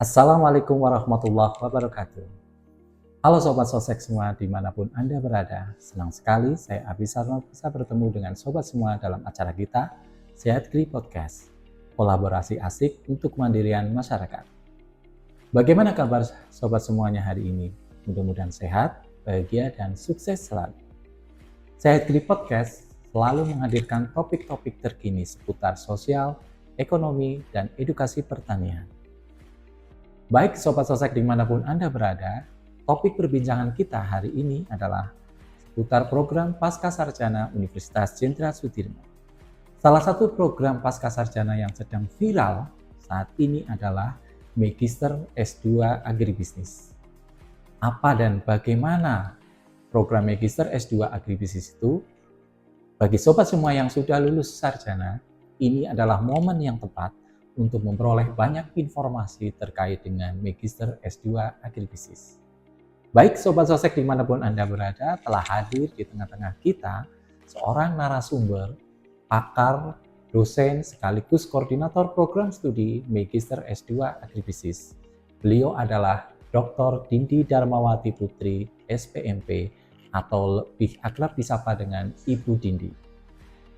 Assalamualaikum warahmatullahi wabarakatuh. Halo Sobat Sosek semua dimanapun Anda berada. Senang sekali saya Abi Sarno bisa bertemu dengan Sobat semua dalam acara kita, Sehat Kri Podcast. Kolaborasi asik untuk kemandirian masyarakat. Bagaimana kabar Sobat semuanya hari ini? Mudah-mudahan sehat, bahagia, dan sukses selalu. Sehat Kri Podcast selalu menghadirkan topik-topik terkini seputar sosial, ekonomi, dan edukasi pertanian. Baik Sobat Sosek dimanapun Anda berada, topik perbincangan kita hari ini adalah seputar program Pascasarjana Universitas Jenderal Sudirman. Salah satu program Pascasarjana yang sedang viral saat ini adalah Magister S2 Agribisnis. Apa dan bagaimana program Magister S2 Agribisnis itu? Bagi Sobat semua yang sudah lulus sarjana, ini adalah momen yang tepat untuk memperoleh banyak informasi terkait dengan Magister S2 Agribisnis. Baik Sobat Sosek dimanapun Anda berada, telah hadir di tengah-tengah kita seorang narasumber, pakar, dosen, sekaligus koordinator program studi Magister S2 Agribisnis. Beliau adalah Dr. Dindi Darmawati Putri, SPMP, atau lebih akrab disapa dengan Ibu Dindi.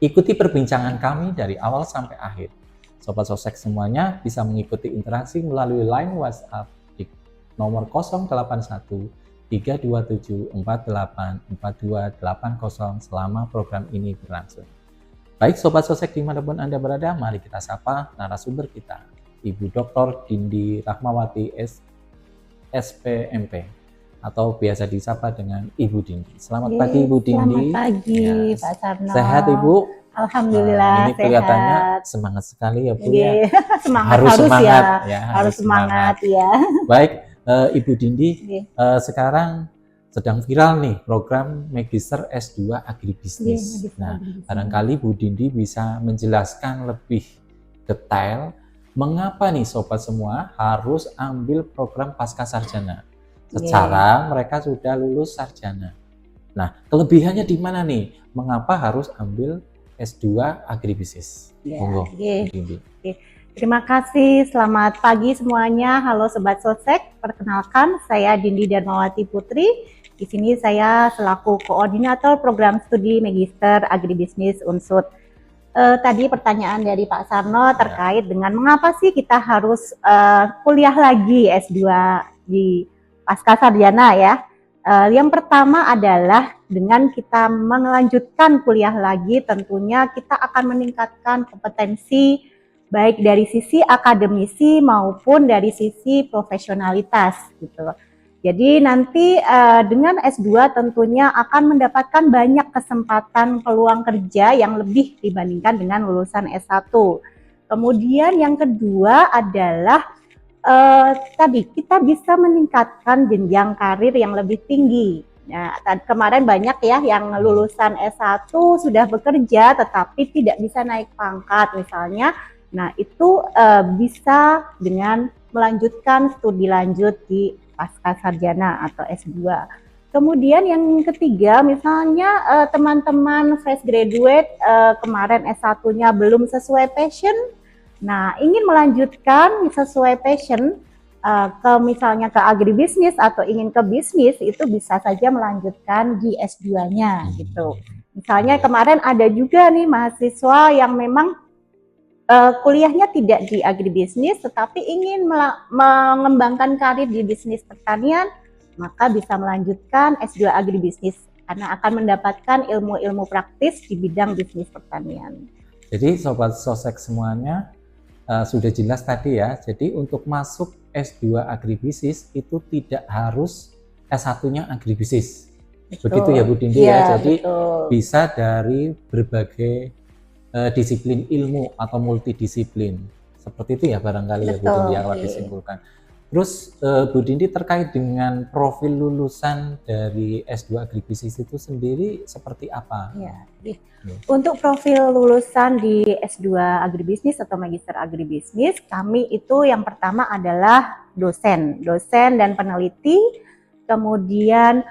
Ikuti perbincangan kami dari awal sampai akhir. Sobat Sosek semuanya bisa mengikuti interaksi melalui line WhatsApp di nomor 081 327 48 4280 selama program ini berlangsung. Baik Sobat Sosek dimanapun Anda berada, mari kita sapa narasumber kita, Ibu Dr. Dindi Rahmawati SPMP atau biasa disapa dengan Ibu Dindi. Selamat pagi Ibu Dindi. Selamat pagi Pak Sarno. Sehat Ibu? Alhamdulillah ini kelihatannya semangat sekali ya Bu ya. Harus semangat ya. Harus semangat ya. Baik Ibu Dindi, sekarang sedang viral nih program Magister S2 Agribisnis. Barangkali Bu Dindi bisa menjelaskan lebih detail mengapa nih Sobat semua harus ambil program Pascasarjana secara mereka sudah lulus sarjana. Nah, kelebihannya di mana nih? Mengapa harus ambil S2 Agribisnis? Terima kasih, selamat pagi semuanya. Halo Sobat Sosek, perkenalkan saya Dindi Darmawati Putri. Di sini saya selaku koordinator program studi Magister Agribisnis Unsud. Tadi pertanyaan dari Pak Sarno terkait dengan mengapa sih kita harus kuliah lagi S2 di Pascasarjana ya. Yang pertama adalah dengan kita melanjutkan kuliah lagi, tentunya kita akan meningkatkan kompetensi baik dari sisi akademisi maupun dari sisi profesionalitas gitu. Jadi nanti dengan S2 tentunya akan mendapatkan banyak kesempatan peluang kerja yang lebih dibandingkan dengan lulusan S1. Kemudian yang kedua adalah tadi kita bisa meningkatkan jenjang karir yang lebih tinggi. Nah, kemarin banyak ya yang lulusan S1 sudah bekerja tetapi tidak bisa naik pangkat misalnya. Nah, itu bisa dengan melanjutkan studi lanjut di Pascasarjana atau S2. Kemudian yang ketiga misalnya teman-teman fresh graduate kemarin S1-nya belum sesuai passion. Nah, ingin melanjutkan sesuai passion misalnya ke agribisnis atau ingin ke bisnis, itu bisa saja melanjutkan di S2-nya gitu. Misalnya kemarin ada juga nih mahasiswa yang memang kuliahnya tidak di agribisnis tetapi ingin mengembangkan karir di bisnis pertanian, maka bisa melanjutkan S2 agribisnis karena akan mendapatkan ilmu-ilmu praktis di bidang bisnis pertanian. Jadi Sobat Sosek semuanya sudah jelas tadi ya, jadi untuk masuk S2 Agribisnis itu tidak harus S1-nya Agribisnis. Begitu ya Bu Dindi ya, jadi bisa dari berbagai disiplin ilmu atau multidisiplin. Seperti itu ya barangkali ya Bu Dindi yang lebih simpulkan. Terus Bu Dindi terkait dengan profil lulusan dari S2 Agribisnis itu sendiri seperti apa? Untuk profil lulusan di S2 Agribisnis atau Magister Agribisnis, kami itu yang pertama adalah dosen dan peneliti, kemudian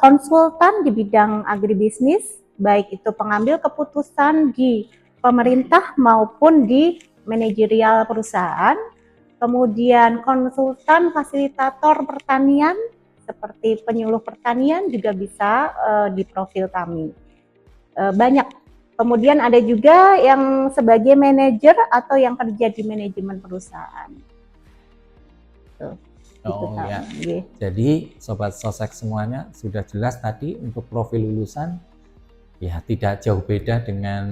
konsultan di bidang agribisnis, baik itu pengambil keputusan di pemerintah maupun di manajerial perusahaan, Kemudian konsultan fasilitator pertanian seperti penyuluh pertanian juga bisa di profil kami. Banyak. Kemudian ada juga yang sebagai manajer atau yang kerja di manajemen perusahaan. Tuh, gitu, Oh ya, yeah. jadi Sobat Sosek semuanya sudah jelas tadi untuk profil lulusan, ya tidak jauh beda dengan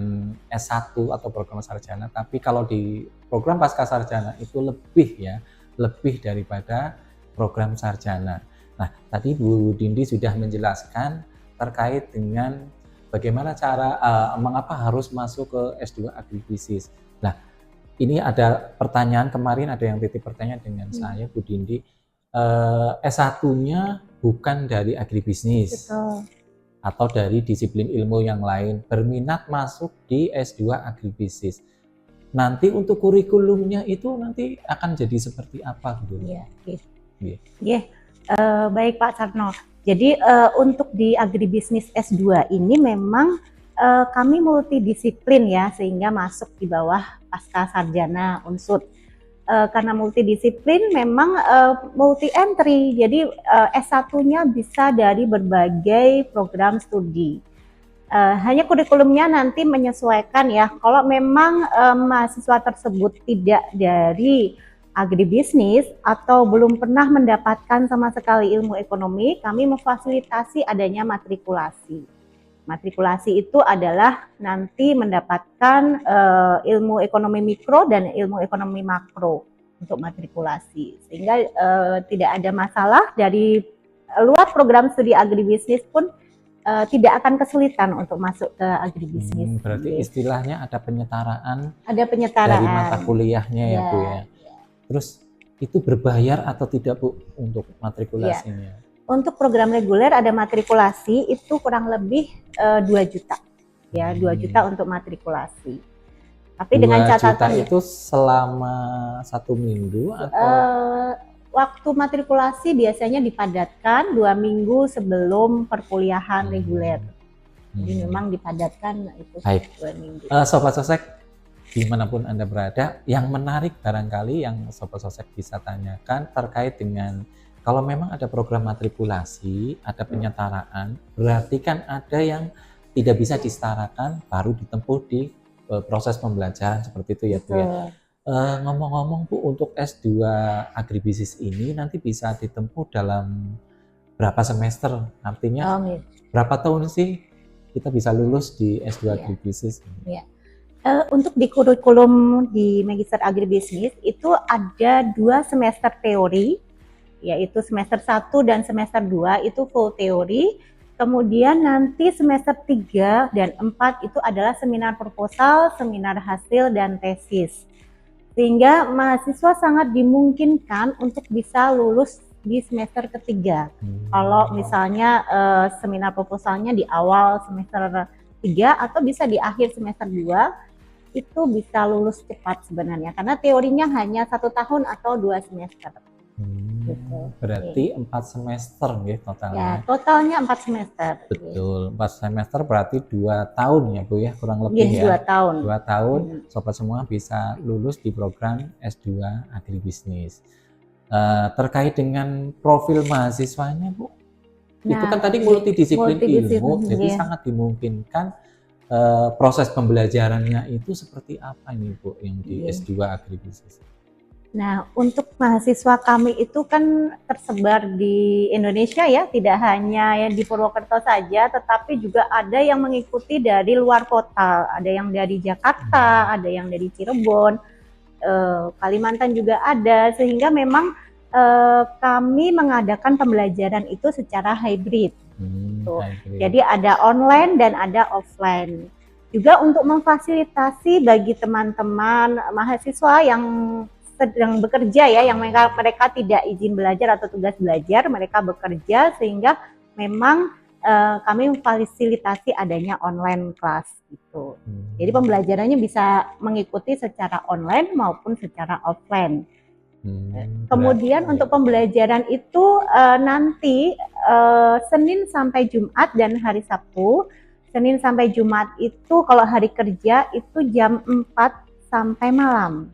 S1 atau program sarjana, tapi kalau di program pasca sarjana itu lebih daripada program sarjana. Nah, tadi Bu Dindi sudah menjelaskan terkait dengan bagaimana cara mengapa harus masuk ke S2 Agribisnis. Nah, ini ada pertanyaan kemarin, ada yang titip pertanyaan dengan saya, Bu Dindi. S1-nya bukan dari agribisnis. Betul. Atau dari disiplin ilmu yang lain, berminat masuk di S2 Agribisnis. Nanti untuk kurikulumnya itu nanti akan jadi seperti apa gitu? Baik Pak Sarno. Jadi untuk di agribisnis S2 ini memang kami multidisiplin ya, sehingga masuk di bawah pasca sarjana Unsud. Karena multidisiplin memang multi entry, jadi S1-nya bisa dari berbagai program studi. Hanya kurikulumnya nanti menyesuaikan ya. Kalau memang mahasiswa tersebut tidak dari agribisnis atau belum pernah mendapatkan sama sekali ilmu ekonomi, kami memfasilitasi adanya matrikulasi. Matrikulasi itu adalah nanti mendapatkan ilmu ekonomi mikro dan ilmu ekonomi makro untuk matrikulasi, sehingga tidak ada masalah dari luar program studi agribisnis pun tidak akan kesulitan untuk masuk ke agribisnis. Berarti istilahnya ada penyetaraan. Ada penyetaraan dari mata kuliahnya ya Bu ya. Terus itu berbayar atau tidak Bu untuk matrikulasinya? Untuk program reguler ada matrikulasi itu kurang lebih 2 juta ya, 2 juta untuk matrikulasi. Tapi dengan catatan 2 juta itu selama 1 minggu atau? Waktu matrikulasi biasanya dipadatkan 2 minggu sebelum perkuliahan reguler. Jadi memang dipadatkan itu 2 minggu. Sobat Sosek dimanapun Anda berada, yang menarik barangkali yang Sobat Sosek bisa tanyakan terkait dengan kalau memang ada program matrikulasi, ada penyetaraan, berarti kan ada yang tidak bisa disetarakan baru ditempuh di proses pembelajaran seperti itu ya Bu ya. Ngomong-ngomong Bu, untuk S2 Agribisnis ini nanti bisa ditempuh dalam berapa semester? Artinya berapa tahun sih kita bisa lulus di S2 Agribisnis? Untuk di kurikulum di Magister Agribisnis itu ada 2 semester teori, yaitu semester 1 dan semester 2 itu full teori. Kemudian nanti semester 3 dan 4 itu adalah seminar proposal, seminar hasil, dan tesis. Sehingga mahasiswa sangat dimungkinkan untuk bisa lulus di semester ketiga. Kalau misalnya seminar proposalnya di awal semester 3 atau bisa di akhir semester 2, itu bisa lulus cepat sebenarnya. Karena teorinya hanya 1 tahun atau 2 semester. Gitu. Berarti 4 semester ya totalnya? Ya, totalnya 4 semester. Betul, 4 semester berarti 2 tahun ya Bu ya, kurang lebih ya? 2 tahun. 2 tahun, Sobat semua bisa lulus di program S2 Agribisnis. Terkait dengan profil mahasiswanya Bu, itu kan tadi multidisiplin ilmu, jadi sangat dimungkinkan proses pembelajarannya itu seperti apa ini Bu yang di S2 Agribisnis? Nah, untuk mahasiswa kami itu kan tersebar di Indonesia ya, tidak hanya yang di Purwokerto saja, tetapi juga ada yang mengikuti dari luar kota, ada yang dari Jakarta, ada yang dari Cirebon, Kalimantan juga ada, sehingga memang kami mengadakan pembelajaran itu secara hybrid. Jadi ada online dan ada offline. Juga untuk memfasilitasi bagi teman-teman mahasiswa yang sedang bekerja ya, yang mereka tidak izin belajar atau tugas belajar, mereka bekerja, sehingga memang kami memfasilitasi adanya online kelas gitu. Jadi pembelajarannya bisa mengikuti secara online maupun secara offline. Kemudian untuk pembelajaran itu nanti Senin sampai Jumat dan hari Sabtu. Senin sampai Jumat itu kalau hari kerja itu jam 4 sampai malam.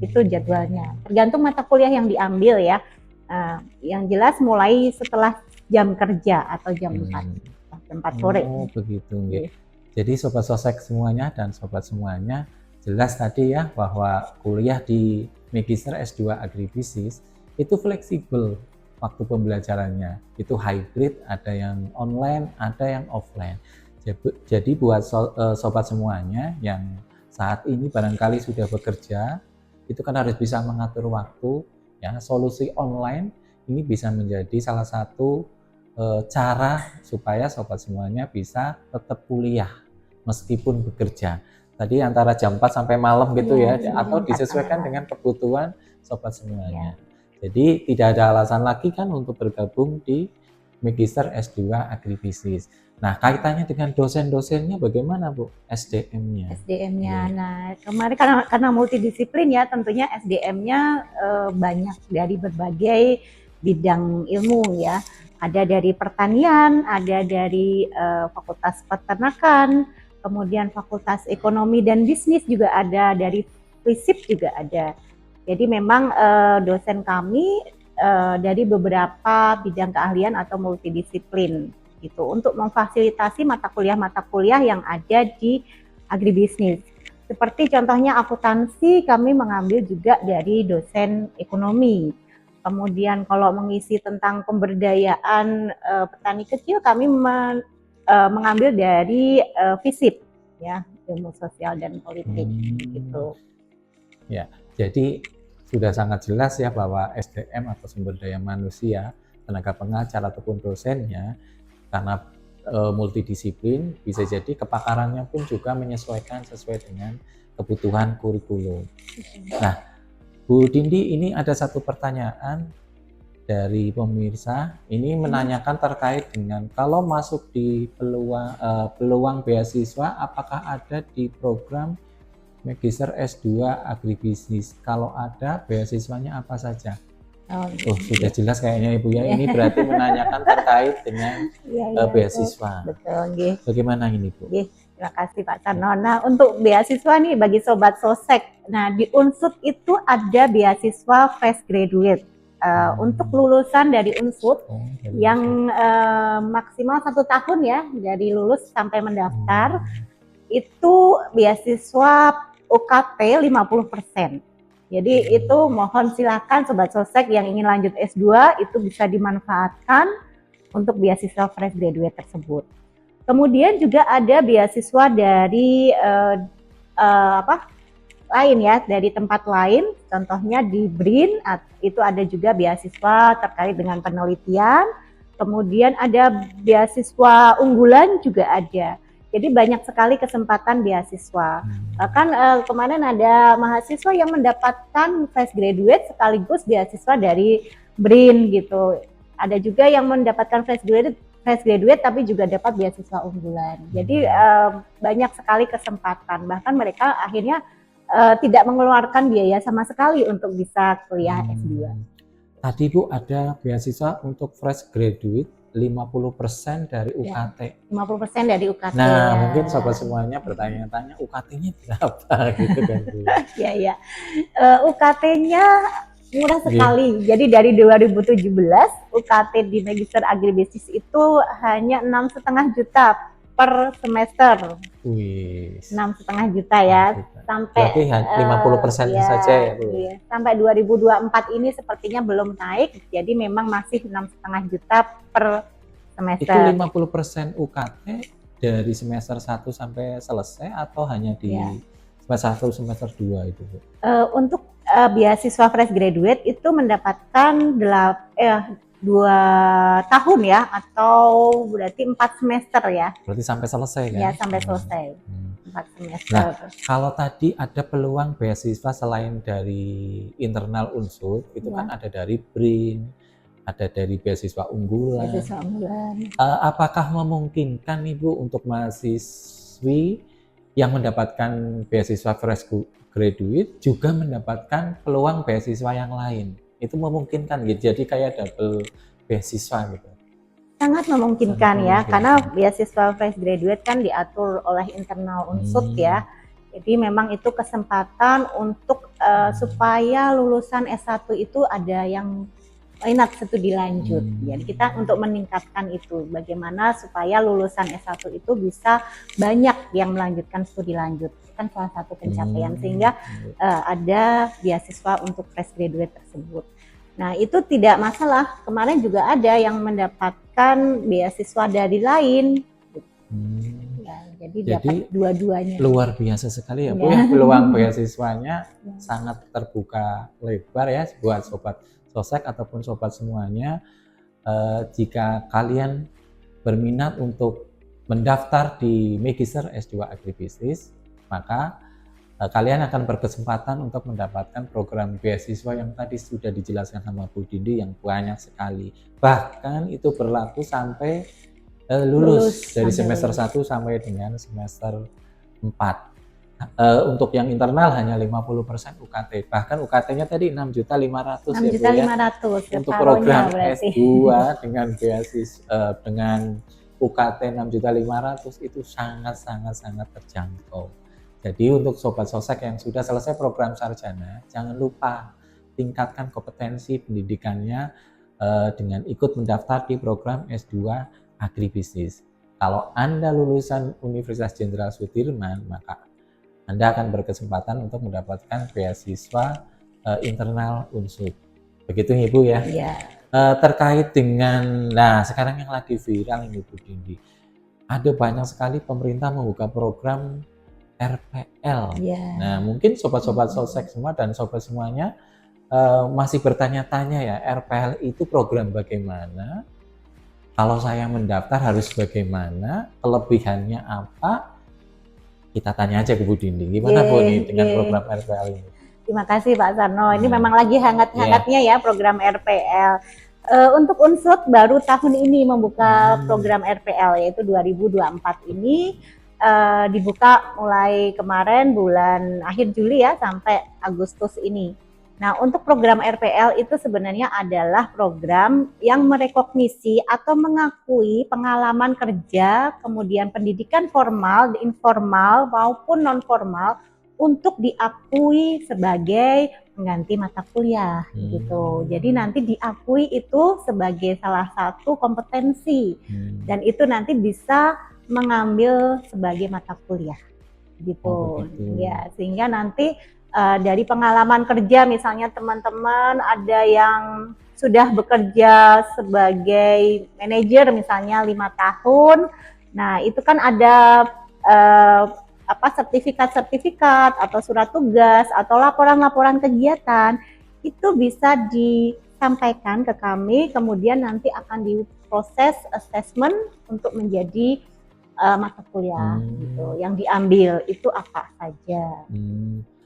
Itu jadwalnya. Tergantung mata kuliah yang diambil ya. Yang jelas mulai setelah jam kerja atau jam 4 sore. Oh begitu. Jadi Sobat Sosek semuanya dan Sobat semuanya, jelas tadi ya bahwa kuliah di Magister S2 Agribisnis itu fleksibel waktu pembelajarannya. Itu hybrid, ada yang online, ada yang offline. Jadi buat sobat semuanya yang saat ini barangkali sudah bekerja, itu kan harus bisa mengatur waktu ya. Solusi online ini bisa menjadi salah satu cara supaya sobat semuanya bisa tetap kuliah meskipun bekerja. Tadi antara jam 4 sampai malam gitu ya, atau disesuaikan dengan kebutuhan sobat semuanya. Jadi tidak ada alasan lagi kan untuk bergabung di Magister S2 Agribisnis. Nah, kaitannya dengan dosen-dosennya bagaimana, Bu? SDM-nya. SDM-nya. Nah, kemarin karena multidisiplin ya, tentunya SDM-nya banyak dari berbagai bidang ilmu ya. Ada dari pertanian, ada dari Fakultas Peternakan, kemudian Fakultas Ekonomi dan Bisnis juga ada, dari FISIP juga ada. Jadi memang dosen kami dari beberapa bidang keahlian atau multidisiplin gitu, untuk memfasilitasi mata kuliah yang ada di agribisnis. Seperti contohnya akuntansi, kami mengambil juga dari dosen ekonomi. Kemudian kalau mengisi tentang pemberdayaan petani kecil, kami mengambil dari FISIP ya, ilmu sosial dan politik gitu. Ya, jadi sudah sangat jelas ya bahwa SDM atau sumber daya manusia, tenaga pengajar ataupun dosennya, karena multidisiplin, bisa jadi kepakarannya pun juga menyesuaikan sesuai dengan kebutuhan kurikulum. Nah, Bu Dindi, ini ada satu pertanyaan dari pemirsa. Ini menanyakan terkait dengan kalau masuk di peluang beasiswa, apakah ada di program Magister S2 Agribisnis? Kalau ada, beasiswanya apa saja? Sudah jelas kayaknya Ibu ya. Ini berarti menanyakan terkait dengan beasiswa. Betul, bagaimana ini Bu? Terima kasih Pak Carno. Nah, untuk beasiswa nih bagi Sobat Sosek, nah di Unsud itu ada beasiswa fresh graduate. Untuk lulusan dari Unsud yang maksimal 1 tahun ya, dari lulus sampai mendaftar, itu beasiswa UKT 50%. Jadi itu mohon silakan Sobat Sosek yang ingin lanjut S2 itu bisa dimanfaatkan untuk beasiswa fresh graduate tersebut. Kemudian juga ada beasiswa dari lain ya, dari tempat lain, contohnya di BRIN itu ada juga beasiswa terkait dengan penelitian. Kemudian ada beasiswa unggulan juga ada. Jadi banyak sekali kesempatan beasiswa. Bahkan kemarin ada mahasiswa yang mendapatkan fresh graduate sekaligus beasiswa dari BRIN gitu. Ada juga yang mendapatkan fresh graduate tapi juga dapat beasiswa unggulan. Jadi banyak sekali kesempatan. Bahkan mereka akhirnya tidak mengeluarkan biaya sama sekali untuk bisa kuliah S2. Tadi Bu ada beasiswa untuk fresh graduate 50% dari UKT. 50% dari UKT. Nah, ya. Mungkin sobat semuanya bertanya-tanya UKT-nya berapa gitu kan Bu. Iya. UKT-nya murah sekali. Jadi dari 2017 UKT di Magister Agribisnis itu hanya 6,5 juta per semester. 6,5 juta ya. Sampai berarti 50% saja ya Bu. Iya. Sampai 2024 ini sepertinya belum naik. Jadi memang masih 6,5 juta per semester. Itu 50% UKT dari semester 1 sampai selesai atau hanya di semester 1 semester 2 itu Bu? Untuk beasiswa fresh graduate itu mendapatkan 2 tahun ya, atau berarti 4 semester ya. Berarti sampai selesai kan? Ya, sampai selesai. 4 semester. Nah, kalau tadi ada peluang beasiswa selain dari internal Unsud, itu kan ada dari BRIN, ada dari beasiswa unggulan. Apakah memungkinkan Ibu untuk mahasiswi yang mendapatkan beasiswa fresh graduate juga mendapatkan peluang beasiswa yang lain? Itu memungkinkan gitu, jadi kayak double beasiswa gitu. Sangat memungkinkan ya, karena beasiswa fresh graduate kan diatur oleh internal Unsud ya. Jadi memang itu kesempatan untuk supaya lulusan S1 itu ada yang minat studi lanjut. Jadi kita untuk meningkatkan itu, bagaimana supaya lulusan S1 itu bisa banyak yang melanjutkan studi lanjut. Itu kan salah satu pencapaian, sehingga ada beasiswa untuk fresh graduate tersebut. Nah, itu tidak masalah. Kemarin juga ada yang mendapatkan beasiswa dari lain. Ya, jadi dapat dua-duanya. Luar biasa sekali ya Bu ya, peluang beasiswanya sangat terbuka lebar ya buat sobat sosek ataupun sobat semuanya. Jika kalian berminat untuk mendaftar di Magister S2 Agribisnis, maka kalian akan berkesempatan untuk mendapatkan program beasiswa yang tadi sudah dijelaskan sama Bu Dindi yang banyak sekali. Bahkan itu berlaku sampai lulus dari semester 1 sampai dengan semester 4. Untuk yang internal hanya 50% UKT. Bahkan UKT-nya tadi 6.500.000 ya Bu ya. Untuk program S2 dengan beasiswa dengan UKT 6.500.000 itu sangat terjangkau. Jadi untuk sobat sosek yang sudah selesai program sarjana, jangan lupa tingkatkan kompetensi pendidikannya dengan ikut mendaftar di program S2 Agribisnis. Kalau Anda lulusan Universitas Jenderal Sudirman, maka Anda akan berkesempatan untuk mendapatkan beasiswa internal Unsud. Begitu Ibu ya? Iya. Terkait dengan, nah sekarang yang lagi viral ini Bu Dindi, ada banyak sekali pemerintah membuka program RPL. Nah mungkin sobat-sobat sosek semua dan sobat semuanya masih bertanya-tanya ya, RPL itu program bagaimana? Kalau saya mendaftar harus bagaimana? Kelebihannya apa? Kita tanya aja ke Bu Dindi, gimana Bu nih dengan program RPL ini? Terima kasih Pak Sarno, ini memang lagi hangat-hangatnya ya program RPL. Untuk Unsud baru tahun ini membuka program RPL, yaitu 2024 ini. Dibuka mulai kemarin bulan akhir Juli ya sampai Agustus ini. Nah, untuk program RPL itu sebenarnya adalah program yang merekognisi atau mengakui pengalaman kerja, kemudian pendidikan formal, informal maupun non formal untuk diakui sebagai pengganti mata kuliah gitu. Jadi nanti diakui itu sebagai salah satu kompetensi dan itu nanti bisa mengambil sebagai mata kuliah gitu. Ya, sehingga nanti dari pengalaman kerja misalnya teman-teman ada yang sudah bekerja sebagai manajer misalnya 5 tahun. Nah, itu kan ada sertifikat atau surat tugas atau laporan-laporan kegiatan itu bisa disampaikan ke kami, kemudian nanti akan diproses assessment untuk menjadi mata kuliah gitu. Yang diambil itu apa saja.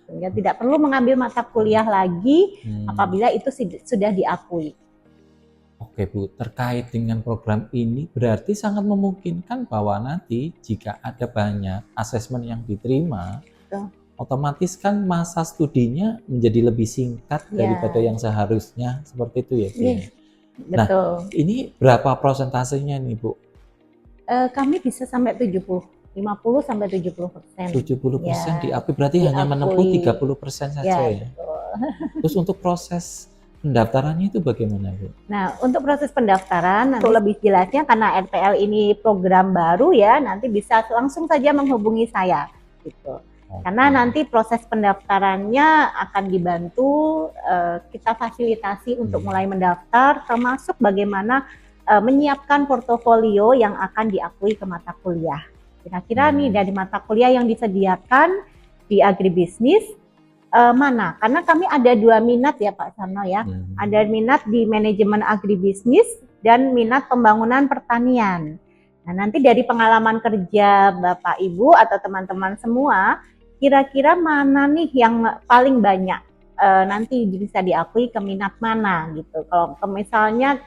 Sehingga tidak perlu mengambil mata kuliah lagi apabila itu sudah diakui. Oke Bu, terkait dengan program ini berarti sangat memungkinkan bahwa nanti jika ada banyak asesmen yang diterima, otomatis kan masa studinya menjadi lebih singkat daripada yang seharusnya, seperti itu ya Bu. Nah, ini berapa prosentasenya nih Bu? Kami bisa sampai 50 sampai 70%. 70% diakui, berarti hanya menempuh 30% saja ya. Terus untuk proses pendaftarannya itu bagaimana Bu? Nah, untuk proses pendaftaran nanti lebih jelasnya karena RPL ini program baru ya, nanti bisa langsung saja menghubungi saya gitu. Karena nanti proses pendaftarannya akan dibantu, kita fasilitasi untuk mulai mendaftar, termasuk bagaimana menyiapkan portofolio yang akan diakui ke mata kuliah. Kira-kira nih dari mata kuliah yang disediakan di agribisnis mana? Karena kami ada 2 minat ya Pak Sarno ya. Ada minat di manajemen agribisnis dan minat pembangunan pertanian. Nah, nanti dari pengalaman kerja Bapak Ibu atau teman-teman semua, kira-kira mana nih yang paling banyak nanti bisa diakui ke minat mana gitu. Kalau misalnya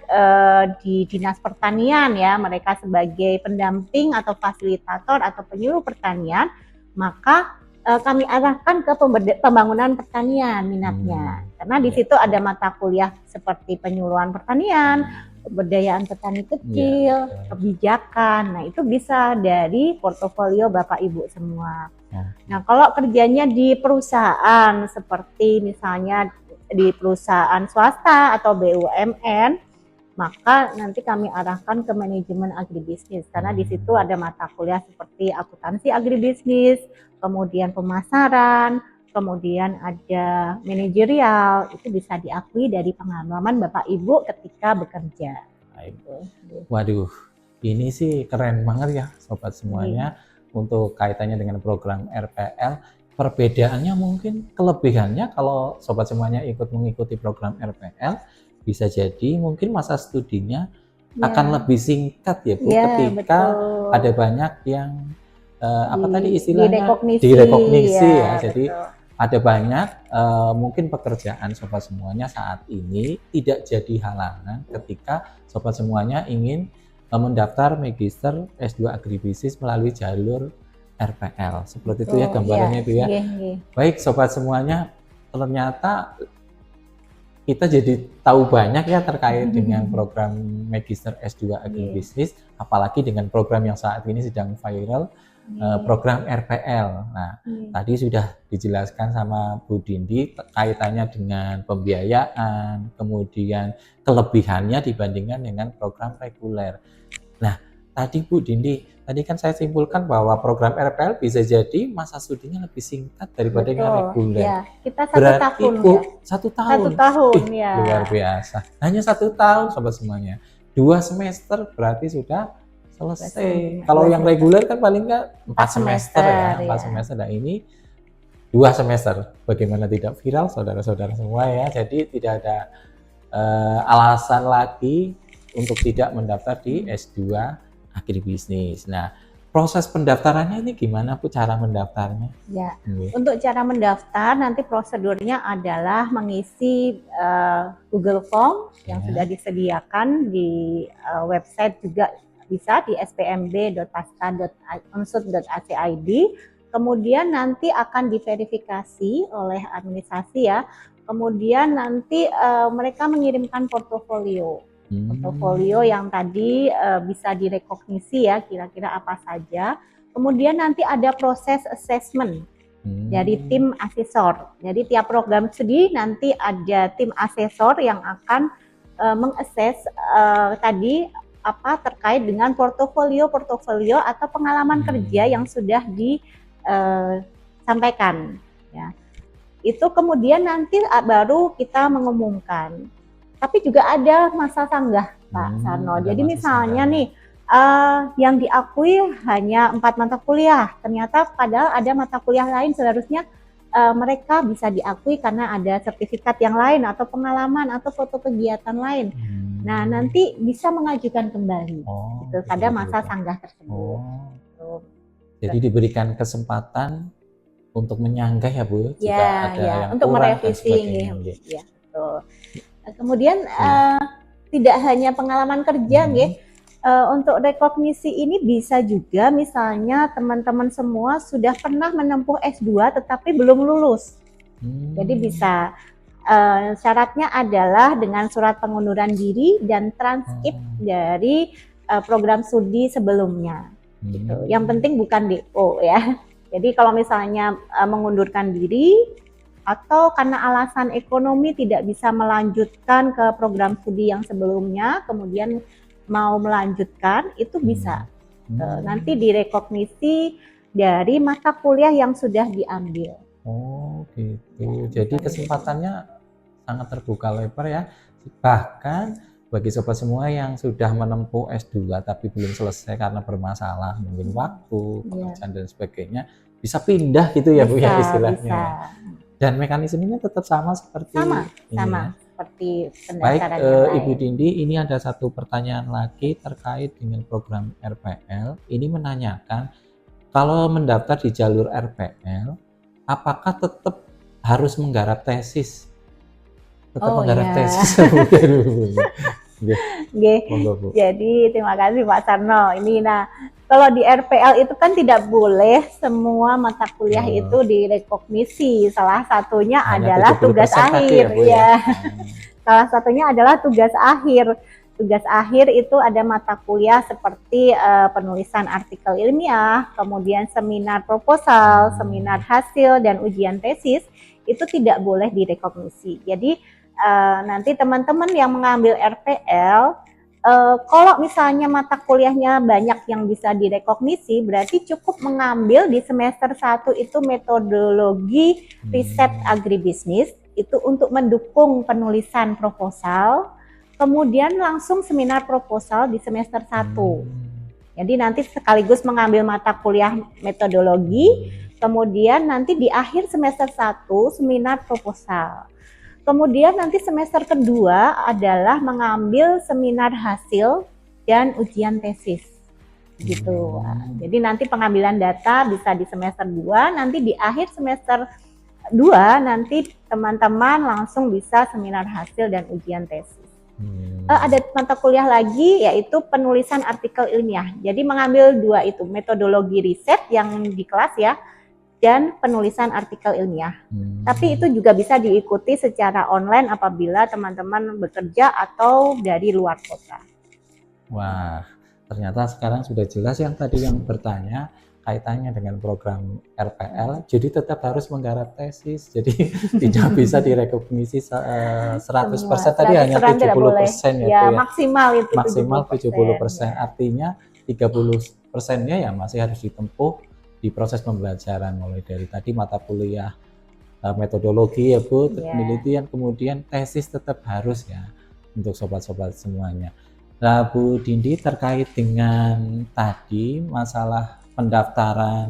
di Dinas Pertanian ya, mereka sebagai pendamping atau fasilitator atau penyuluh pertanian, maka kami arahkan ke pembangunan pertanian minatnya. Karena di situ ada mata kuliah seperti penyuluhan pertanian, pemberdayaan petani Iya, kecil, betul. kebijakan. Nah, itu bisa dari portofolio Bapak Ibu semua. Oh, Nah, kalau kerjanya di perusahaan seperti misalnya di perusahaan swasta atau BUMN, maka nanti kami arahkan ke manajemen agribisnis karena di situ ada mata kuliah seperti akuntansi agribisnis, kemudian pemasaran, kemudian ada manajerial, itu bisa diakui dari pengalaman Bapak Ibu ketika bekerja. baik. Waduh, ini sih keren banget ya sobat semuanya untuk kaitannya dengan program RPL. Perbedaannya mungkin kelebihannya kalau sobat semuanya ikut mengikuti program RPL bisa jadi mungkin masa studinya akan lebih singkat ya Bu, Ya, ketika betul. ada banyak yang apa tadi istilahnya Direkognisi, direkognisi ya. Jadi betul. ada banyak mungkin pekerjaan sobat semuanya saat ini tidak jadi halangan ketika sobat semuanya ingin mendaftar Magister S2 Agribisnis melalui jalur RPL. Seperti itu ya gambarannya itu ya. Baik sobat semuanya, ternyata kita jadi tahu banyak ya terkait dengan program Magister S2 Agribisnis, apalagi dengan program yang saat ini sedang viral, program RPL. Nah, tadi sudah dijelaskan sama Bu Dindi kaitannya dengan pembiayaan, kemudian kelebihannya dibandingkan dengan program reguler. Nah, tadi Bu Dindi, tadi kan saya simpulkan bahwa program RPL bisa jadi masa studinya lebih singkat daripada yang reguler. Ya, kita Berarti satu 1 tahun. 1 tahun ya. Luar biasa. Hanya 1 tahun sobat semuanya. 2 semester berarti sudah selesai. Kalau yang reguler kan paling nggak 4 semester ya, 4 semester. Nah ini 2 semester. Bagaimana tidak viral saudara-saudara semua ya. Jadi tidak ada alasan lagi untuk tidak mendaftar di S2 Agribisnis. Nah, proses pendaftarannya ini gimana Bu cara mendaftarnya? Ya, untuk cara mendaftar nanti prosedurnya adalah mengisi Google Form yang sudah disediakan di website juga bisa di spmb.pasca.unsud.ac.id. Kemudian nanti akan diverifikasi oleh administrasi ya. Kemudian nanti mereka mengirimkan portofolio yang tadi bisa direkognisi ya kira-kira apa saja. Kemudian nanti ada proses assessment dari tim asesor. Jadi tiap program studi nanti ada tim asesor yang akan mengakses tadi apa terkait dengan portofolio atau pengalaman kerja yang sudah disampaikan. Ya. Itu kemudian nanti baru kita mengumumkan. Tapi juga ada masa sanggah, Pak Sarno. Jadi misalnya nih, yang diakui hanya 4 mata kuliah. Ternyata padahal ada mata kuliah lain seharusnya mereka bisa diakui karena ada sertifikat yang lain atau pengalaman atau foto kegiatan lain. Nah, nanti bisa mengajukan kembali pada masa sanggah tersebut. Jadi diberikan kesempatan untuk menyanggah ya Bu, jika ada yang untuk kurang merevisi. Ya, betul. Kemudian tidak hanya pengalaman kerja, untuk rekognisi ini bisa juga misalnya teman-teman semua sudah pernah menempuh S2 tetapi belum lulus. Jadi bisa syaratnya adalah dengan surat pengunduran diri dan transkrip dari program studi sebelumnya. Gitu. Yang penting bukan DO ya. Jadi kalau misalnya mengundurkan diri atau karena alasan ekonomi tidak bisa melanjutkan ke program studi yang sebelumnya, kemudian mau melanjutkan, itu bisa nanti direkognisi dari mata kuliah yang sudah diambil. Oh gitu, jadi kesempatannya sangat terbuka lebar ya. Bahkan bagi sobat semua yang sudah menempuh S2 tapi belum selesai karena bermasalah, mungkin waktu, pekerjaan dan sebagainya, bisa pindah gitu ya Bu ya istilahnya. Bisa. Dan mekanismenya tetap sama seperti seperti pendaftaran. Baik, Ibu Dindi, ini ada satu pertanyaan lagi terkait dengan program RPL. Ini menanyakan kalau mendaftar di jalur RPL, apakah tetap harus menggarap tesis? Tetap menggarap tesis. Jadi terima kasih Pak Sarno. Ini kalau di RPL itu kan tidak boleh semua mata kuliah itu direkognisi. Salah satunya adalah tugas akhir. Ya. Salah satunya adalah tugas akhir. tugas akhir itu ada mata kuliah seperti penulisan artikel ilmiah, kemudian seminar proposal, seminar hasil, dan ujian tesis, itu tidak boleh direkognisi. Jadi nanti teman-teman yang mengambil RPL, kalau misalnya mata kuliahnya banyak yang bisa direkognisi, berarti cukup mengambil di semester 1 itu metodologi riset agribisnis, itu untuk mendukung penulisan proposal. Kemudian langsung seminar proposal di semester 1. Jadi nanti sekaligus mengambil mata kuliah metodologi, kemudian nanti di akhir semester 1 seminar proposal. Kemudian nanti semester kedua adalah mengambil seminar hasil dan ujian tesis. Gitu. Jadi nanti pengambilan data bisa di semester 2, nanti di akhir semester 2 nanti teman-teman langsung bisa seminar hasil dan ujian tesis. Ada mata kuliah lagi yaitu penulisan artikel ilmiah. Jadi mengambil 2 itu, metodologi riset yang di kelas ya, dan penulisan artikel ilmiah. Tapi itu juga bisa diikuti secara online apabila teman-teman bekerja atau dari luar kota. Wah, ternyata sekarang sudah jelas yang tadi yang bertanya kaitannya dengan program RPL, jadi tetap harus menggarap tesis, jadi tidak bisa direkognisi 100%, tadi hanya 70% ya, maksimal itu maksimal 70%, ya. Artinya 30%-nya ya masih harus ditempuh di proses pembelajaran, mulai dari tadi mata kuliah metodologi ya Bu, penelitian, kemudian tesis tetap harus ya untuk sobat-sobat semuanya. Nah Bu Dindi, terkait dengan tadi masalah pendaftaran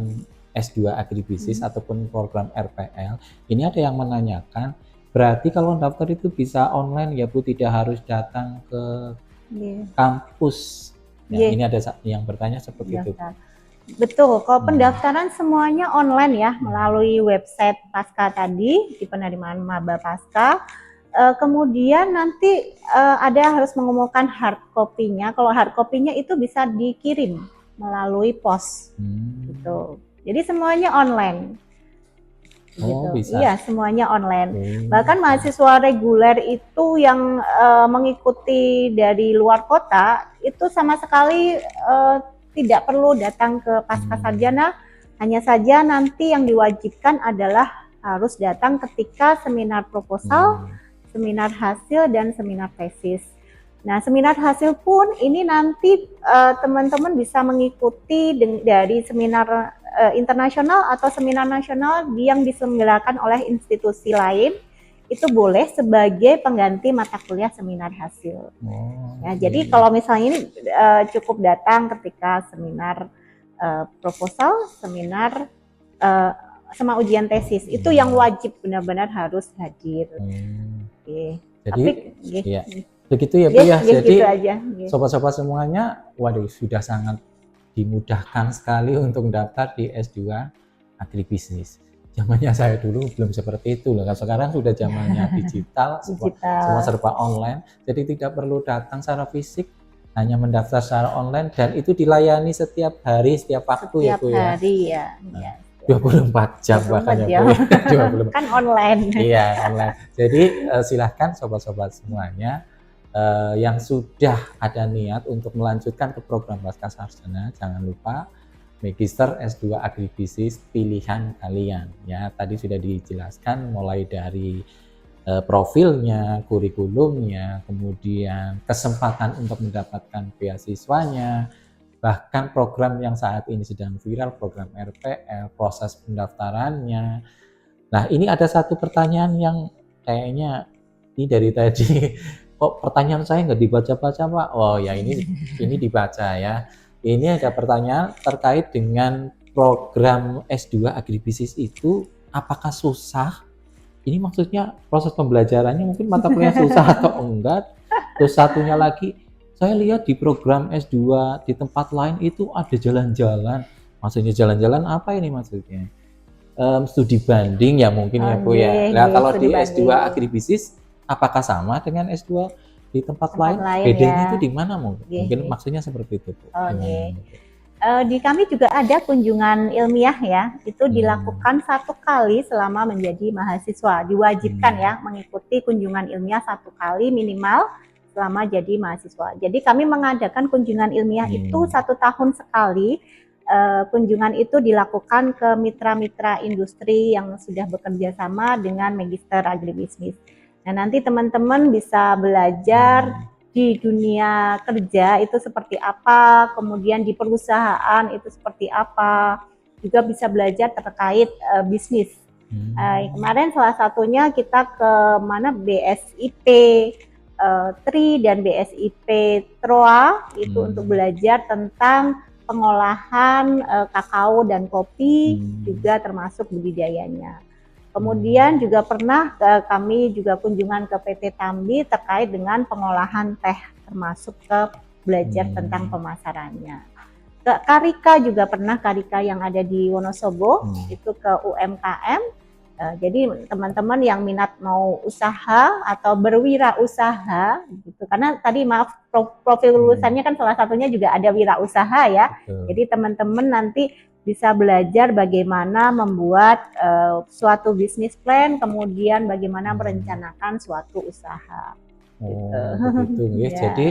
S2 agribisnis ataupun program RPL, ini ada yang menanyakan, berarti kalau daftar itu bisa online ya Bu, tidak harus datang ke kampus. Ya, ini ada yang bertanya seperti itu. Betul, kalau pendaftaran semuanya online ya, melalui website Pasca tadi, di penerimaan maba Pasca. Kemudian nanti ada harus mengumumkan hard copy-nya. Kalau hard copy-nya itu bisa dikirim melalui pos, gitu. Jadi semuanya online. Gitu. Bisa. Iya, semuanya online. Bahkan mahasiswa reguler itu yang mengikuti dari luar kota itu sama sekali tidak perlu datang ke Pasca Sarjana, hanya saja nanti yang diwajibkan adalah harus datang ketika seminar proposal, seminar hasil, dan seminar tesis. Nah, seminar hasil pun ini nanti teman-teman bisa mengikuti dari seminar internasional atau seminar nasional yang diselenggarakan oleh institusi lain, itu boleh sebagai pengganti mata kuliah seminar hasil. Jadi kalau misalnya ini cukup datang ketika seminar proposal, seminar sama ujian tesis, itu yang wajib benar-benar harus hadir. Jadi begitu ya Bu ya. Jadi sobat-sobat semuanya, waduh sudah sangat dimudahkan sekali untuk daftar di S2 agribisnis. Zamannya saya dulu belum seperti itu loh. Sekarang sudah zamannya digital. Semua serba online. Jadi tidak perlu datang secara fisik, hanya mendaftar secara online, dan itu dilayani setiap hari, setiap waktu ya Bu ya. Setiap hari ya. 24 jam bahkan ya Bu. Kan online. Iya, online. Jadi silahkan sobat-sobat semuanya yang sudah ada niat untuk melanjutkan ke program Pasca Sarjana, jangan lupa Magister S2 Agribisnis pilihan kalian ya. Tadi sudah dijelaskan mulai dari profilnya, kurikulumnya, kemudian kesempatan untuk mendapatkan beasiswanya, bahkan program yang saat ini sedang viral, program RPL, proses pendaftarannya. Nah, ini ada satu pertanyaan yang kayaknya ini dari tadi kok pertanyaan saya nggak dibaca-baca Pak? Oh ya, ini dibaca ya. Ini ada pertanyaan terkait dengan program S2 agribisnis itu apakah susah? Ini maksudnya proses pembelajarannya mungkin mata kuliah susah atau enggak? Terus satunya lagi, saya lihat di program S2 di tempat lain itu ada jalan-jalan. Maksudnya jalan-jalan apa ini maksudnya? Studi banding ya mungkin ya Bu ya. Nah kalau di S2 agribisnis apakah sama dengan S2 di tempat lain? Bedanya itu di mana mungkin? Mungkin maksudnya seperti itu Bu. Di kami juga ada kunjungan ilmiah ya, itu dilakukan 1 kali selama menjadi mahasiswa, diwajibkan ya mengikuti kunjungan ilmiah 1 kali minimal selama jadi mahasiswa. Jadi kami mengadakan kunjungan ilmiah itu 1 tahun sekali. Kunjungan itu dilakukan ke mitra-mitra industri yang sudah bekerja sama dengan Magister Agribisnis. Nah, nanti teman-teman bisa belajar di dunia kerja itu seperti apa, kemudian di perusahaan itu seperti apa, juga bisa belajar terkait bisnis. Kemarin salah satunya kita ke mana BSIP TRI dan BSIP TROA itu untuk belajar tentang pengolahan kakao dan kopi, juga termasuk budidayanya. Kemudian juga pernah kami juga kunjungan ke PT Tambi terkait dengan pengolahan teh, termasuk ke belajar tentang pemasarannya. Ke Karika juga pernah, Karika yang ada di Wonosobo, itu ke UMKM. Jadi teman-teman yang minat mau usaha atau berwirausaha gitu, karena tadi maaf profil lulusannya kan salah satunya juga ada wirausaha ya. Jadi teman-teman nanti bisa belajar bagaimana membuat suatu bisnis plan, kemudian bagaimana merencanakan suatu usaha. Begitu nggih. Jadi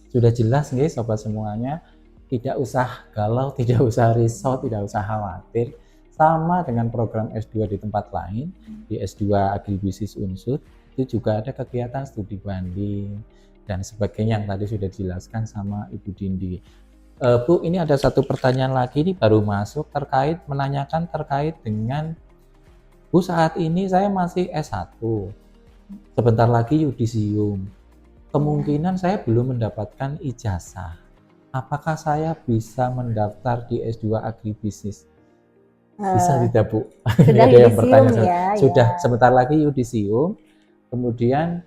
sudah jelas nggih sobat semuanya, tidak usah galau, tidak usah risau, tidak usah khawatir. Sama dengan program S2 di tempat lain, di S2 Agribisnis Unsud, itu juga ada kegiatan studi banding dan sebagainya yang tadi sudah dijelaskan sama Ibu Dindi. Bu, ini ada satu pertanyaan lagi nih baru masuk menanyakan terkait dengan Bu, saat ini saya masih S1, sebentar lagi yudisium. Kemungkinan saya belum mendapatkan ijazah. Apakah saya bisa mendaftar di S2 Agribisnis? Bisa tidak Bu? Sudah ada yang bertanya ya, sudah ya. Sebentar lagi yudisium, kemudian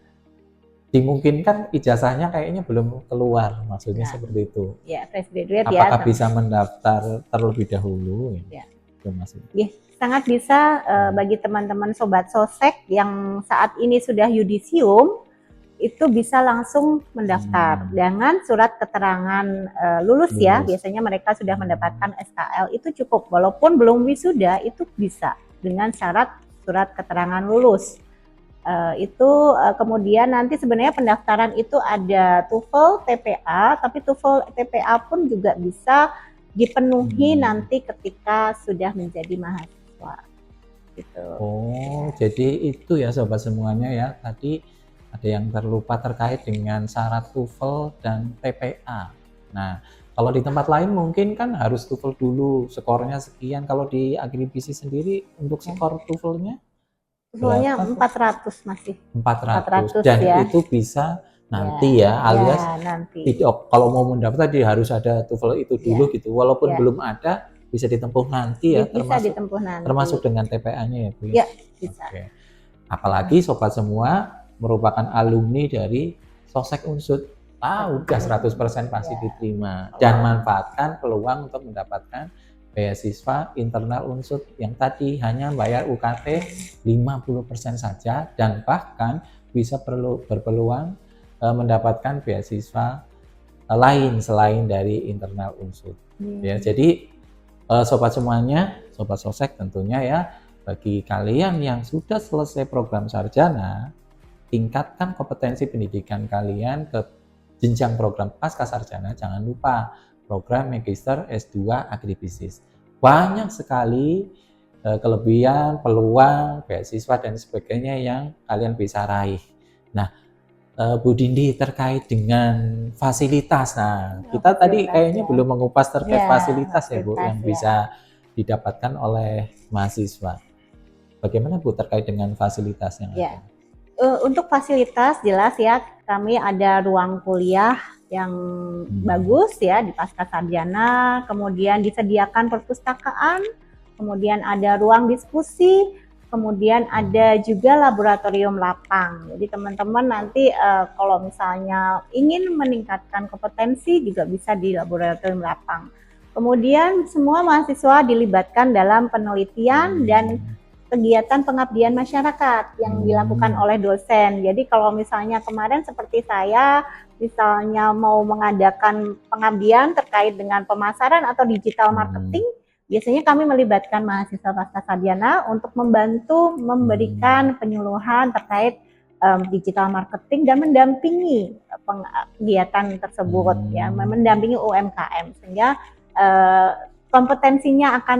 dimungkinkan ijazahnya kayaknya belum keluar, maksudnya seperti itu. Ya, fresh graduate. Apakah bisa mendaftar terlebih dahulu? Ya. Itu masih. Ya, sangat bisa bagi teman-teman sobat sosek yang saat ini sudah yudisium, itu bisa langsung mendaftar dengan surat keterangan lulus ya. Biasanya mereka sudah mendapatkan SKL, itu cukup, walaupun belum wisuda itu bisa dengan syarat surat keterangan lulus. Kemudian nanti sebenarnya pendaftaran itu ada TOEFL, TPA, tapi TOEFL, TPA pun juga bisa dipenuhi nanti ketika sudah menjadi mahasiswa. Gitu. Jadi itu ya sobat semuanya ya, tadi ada yang terlupa terkait dengan syarat TOEFL dan TPA. Nah, kalau di tempat lain mungkin kan harus TOEFL dulu, skornya sekian. Kalau di Agribisnis sendiri untuk skor TOEFL-nya? TOEFL-nya 400 masih. 400 dan ya. Itu bisa nanti alias nanti. Kalau mau mendaftar dia harus ada TOEFL itu dulu gitu. Walaupun belum ada, bisa ditempuh nanti ya, termasuk dengan TPA-nya ya Bu. Ya, bisa. Apalagi sobat semua merupakan alumni dari Sosek Unsud, udah 100% pasti diterima. Dan manfaatkan peluang untuk mendapatkan beasiswa internal Unsud yang tadi hanya bayar UKT 50% saja, dan bahkan bisa berpeluang mendapatkan beasiswa lain selain dari internal Unsud. Ya, jadi sobat semuanya, sobat Sosek tentunya ya, bagi kalian yang sudah selesai program sarjana, tingkatkan kompetensi pendidikan kalian ke jenjang program pasca sarjana. Jangan lupa program Magister S2 Agribisnis. Banyak sekali kelebihan, peluang, beasiswa dan sebagainya yang kalian bisa raih. Nah, Bu Dindi terkait dengan fasilitas. Nah, kita tadi kayaknya belum mengupas terkait fasilitas ya Bu, yang bisa didapatkan oleh mahasiswa. Bagaimana Bu terkait dengan fasilitas yang ada? Untuk fasilitas jelas ya, kami ada ruang kuliah yang bagus ya di pasca sarjana, kemudian disediakan perpustakaan, kemudian ada ruang diskusi, kemudian ada juga laboratorium lapang. Jadi teman-teman nanti kalau misalnya ingin meningkatkan kompetensi juga bisa di laboratorium lapang. Kemudian semua mahasiswa dilibatkan dalam penelitian dan kegiatan pengabdian masyarakat yang dilakukan oleh dosen. Jadi kalau misalnya kemarin seperti saya, misalnya mau mengadakan pengabdian terkait dengan pemasaran atau digital marketing, biasanya kami melibatkan mahasiswa pasca sarjana untuk membantu memberikan penyuluhan terkait digital marketing dan mendampingi kegiatan tersebut ya, mendampingi UMKM sehingga kompetensinya akan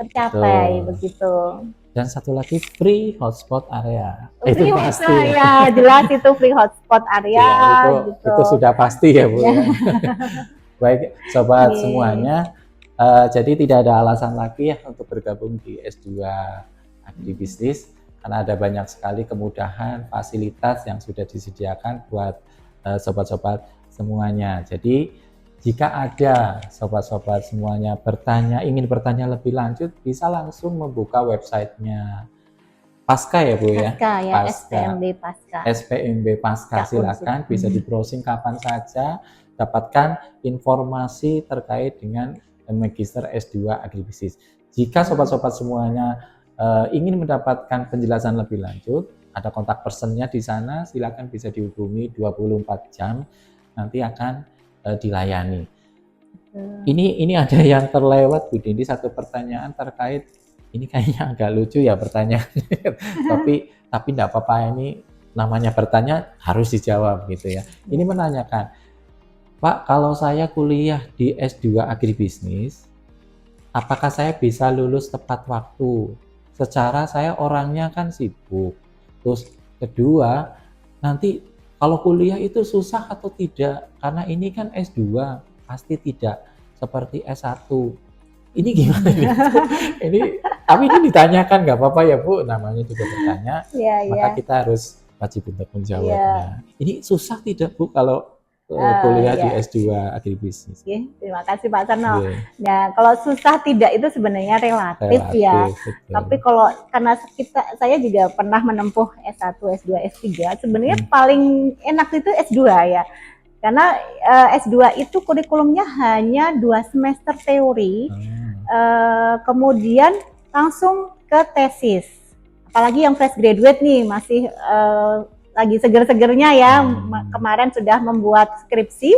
tercapai. Begitu. Dan satu lagi free hotspot area. Free Itu pasti ya, jelas itu free hotspot area ya, gitu. Itu sudah pasti ya Bu. Ya. Baik sobat semuanya, jadi tidak ada alasan lagi ya untuk bergabung di S2 Agribisnis karena ada banyak sekali kemudahan, fasilitas yang sudah disediakan buat sobat-sobat semuanya. Jadi jika ada sobat-sobat semuanya ingin bertanya lebih lanjut, bisa langsung membuka websitenya Pasca ya Bu ya? Pasca ya, SPMB Pasca. SPMB Pasca, silakan bisa di browsing kapan saja, dapatkan informasi terkait dengan Magister S2 Agribisnis. Jika sobat-sobat semuanya ingin mendapatkan penjelasan lebih lanjut, ada kontak personnya di sana, silakan bisa dihubungi 24 jam, nanti akan dilayani. Ini ada yang terlewat Bu Dindi, satu pertanyaan terkait, ini kayaknya agak lucu ya pertanyaannya, tapi tidak apa-apa, ini namanya bertanya harus dijawab gitu ya. Ini menanyakan, Pak, kalau saya kuliah di S2 Agribisnis, apakah saya bisa lulus tepat waktu? Secara saya orangnya kan sibuk. Terus kedua, nanti kalau kuliah itu susah atau tidak? Karena ini kan S2, pasti tidak seperti S1. Ini gimana ini? Tapi ini ditanyakan, nggak apa-apa ya Bu, namanya juga bertanya. Maka kita harus wajib untuk menjawabnya. Ini susah tidak Bu kalau kuliah di S2 Agribisnis? Terima kasih Pak Sarno. Nah, kalau susah tidak itu sebenarnya relatif ya. Betul. Tapi kalau karena saya juga pernah menempuh S1, S2, S3, sebenarnya paling enak itu S2 ya. Karena S2 itu kurikulumnya hanya 2 semester teori, kemudian langsung ke tesis. Apalagi yang fresh graduate nih, masih lagi seger-segernya ya, kemarin sudah membuat skripsi,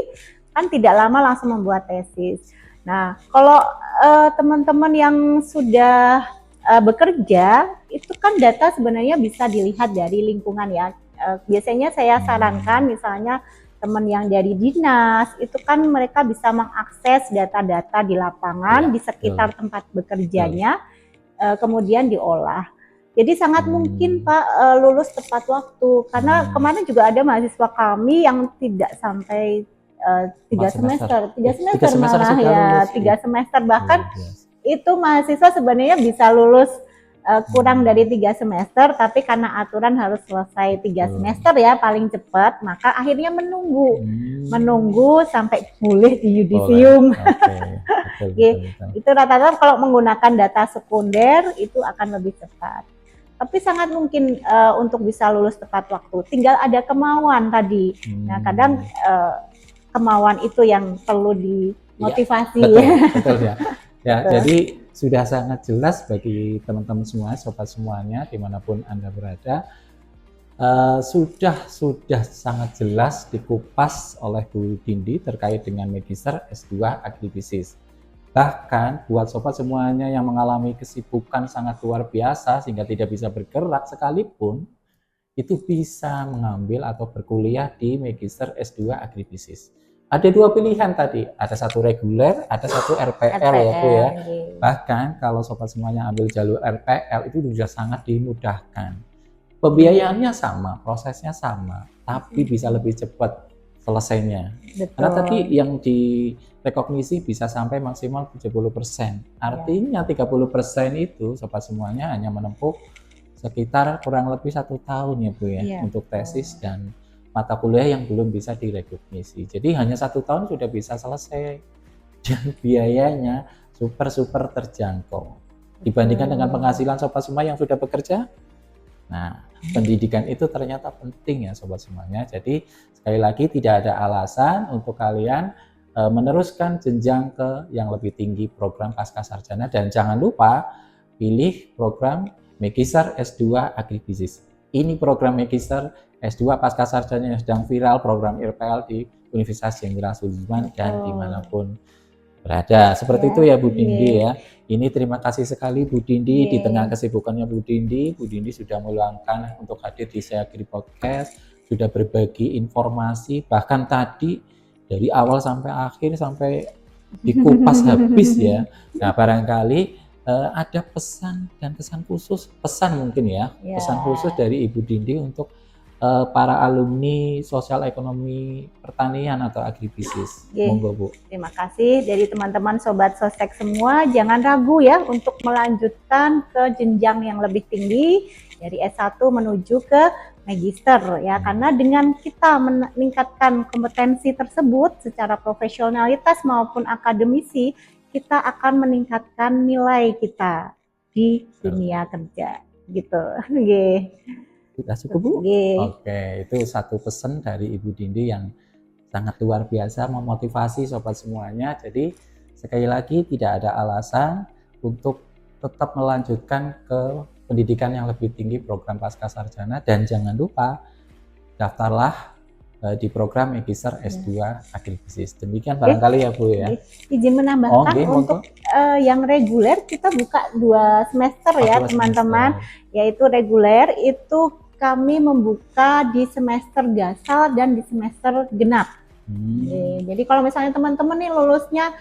kan tidak lama langsung membuat tesis. Nah, kalau teman-teman yang sudah bekerja, itu kan data sebenarnya bisa dilihat dari lingkungan ya. Biasanya saya sarankan misalnya teman yang dari dinas, itu kan mereka bisa mengakses data-data di lapangan, di sekitar tempat bekerjanya, kemudian diolah. Jadi sangat mungkin Pak lulus tepat waktu, karena kemarin juga ada mahasiswa kami yang tidak sampai 3 semester malah ya, 3 semester bahkan itu mahasiswa sebenarnya bisa lulus kurang dari 3 semester, tapi karena aturan harus selesai 3 semester ya paling cepat, maka akhirnya menunggu sampai boleh di yudisium. Itu rata-rata kalau menggunakan data sekunder itu akan lebih cepat. Tapi sangat mungkin untuk bisa lulus tepat waktu. Tinggal ada kemauan tadi. Nah, kadang kemauan itu yang perlu dimotivasi. Betul ya. Ya, jadi sudah sangat jelas bagi teman-teman semua, sobat semuanya, dimanapun Anda berada. Sudah sangat jelas dikupas oleh Bu Dindi terkait dengan Magister S2 Agribisnis. Bahkan buat sobat semuanya yang mengalami kesibukan sangat luar biasa sehingga tidak bisa bergerak sekalipun, itu bisa mengambil atau berkuliah di Magister S2 Agribisnis. Ada 2 pilihan tadi, ada satu reguler, ada satu RPL ya Bu ya. Bahkan kalau sobat semuanya ambil jalur RPL itu sudah sangat dimudahkan. Pembiayaannya sama, prosesnya sama, tapi bisa lebih cepat selesainya. Karena tadi yang direkognisi bisa sampai maksimal 70%. Artinya 30% itu sobat semuanya hanya menempuh sekitar kurang lebih 1 tahun ya Bu ya, untuk tesis dan mata kuliah yang belum bisa direkognisi. Jadi hanya 1 tahun sudah bisa selesai dan biayanya super terjangkau dibandingkan dengan penghasilan sobat semua yang sudah bekerja. Nah, pendidikan itu ternyata penting ya sobat semuanya. Jadi sekali lagi tidak ada alasan untuk kalian meneruskan jenjang ke yang lebih tinggi program pasca sarjana, dan jangan lupa pilih program Magister S2 Agribisnis. Ini program Magister S2 pasca sarjana yang sedang viral, program RPL di Universitas Jenderal Sudirman dan dimanapun berada. Seperti Ya, itu ya Bu iya. Dindi ya. Ini terima kasih sekali Bu Dindi, di Iya. tengah kesibukannya Bu Dindi sudah meluangkan untuk hadir di Saya Agri Podcast, sudah berbagi informasi, bahkan tadi dari awal sampai akhir sampai dikupas habis ya. Nah barangkali ada pesan dan kesan khusus, pesan mungkin ya, Ya. pesan khusus dari Ibu Dindi untuk para alumni sosial ekonomi pertanian atau agribisnis. Oke. Monggo Bu. Terima kasih dari teman-teman Sobat Sostek semua. Jangan ragu ya untuk melanjutkan ke jenjang yang lebih tinggi dari S1 menuju ke Magister ya. Karena dengan kita meningkatkan kompetensi tersebut secara profesionalitas maupun akademisi, kita akan meningkatkan nilai kita di dunia kerja gitu. Oke. Sudah cukup Bu? Oke. Oke, itu satu pesan dari Ibu Dindi yang sangat luar biasa memotivasi sobat semuanya. Jadi sekali lagi tidak ada alasan untuk tetap melanjutkan ke pendidikan yang lebih tinggi program Pascasarjana, dan jangan lupa daftarlah di program Magister S2 Agribisnis. Demikian barangkali ya Bu ya. Izin menambahkan untuk yang reguler kita buka 2 semester ya teman-teman. Yaitu reguler itu kami membuka di semester gasal dan di semester genap. Jadi kalau misalnya teman-teman nih lulusnya